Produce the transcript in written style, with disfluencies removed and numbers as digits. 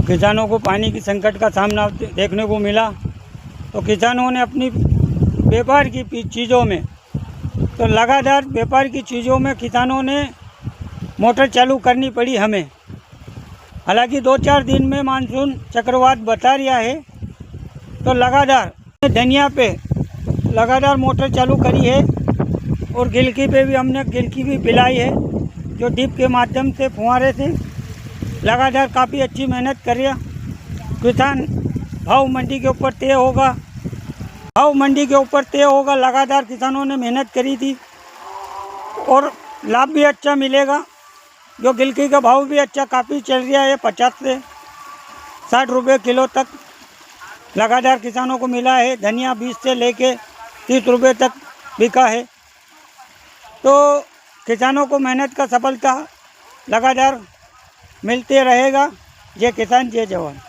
किसानों को पानी की संकट का सामना देखने को मिला। तो किसानों ने अपनी व्यापार की चीज़ों में तो लगातार व्यापार की चीज़ों में किसानों ने मोटर चालू करनी पड़ी हमें। हालांकि 2-4 दिन में मानसून चक्रवात बता रहा है, तो लगातार धनिया पे लगातार मोटर चालू करी है और गिलकी पे भी हमने गिलकी भी पिलाई है, जो डिप के माध्यम से फुहारे से लगातार काफ़ी अच्छी मेहनत कर रहा। किसान भाव मंडी के ऊपर तय होगा, भाव मंडी के ऊपर तय होगा। लगातार किसानों ने मेहनत करी थी और लाभ भी अच्छा मिलेगा। जो गिलकी का भाव भी अच्छा काफ़ी चल रहा है, 50 से 60 रुपये किलो तक लगातार किसानों को मिला है। धनिया 20 से लेके 30 रुपये तक बिका है। तो किसानों को मेहनत का सफलता लगातार मिलते रहेगा। जय किसान जय जवान।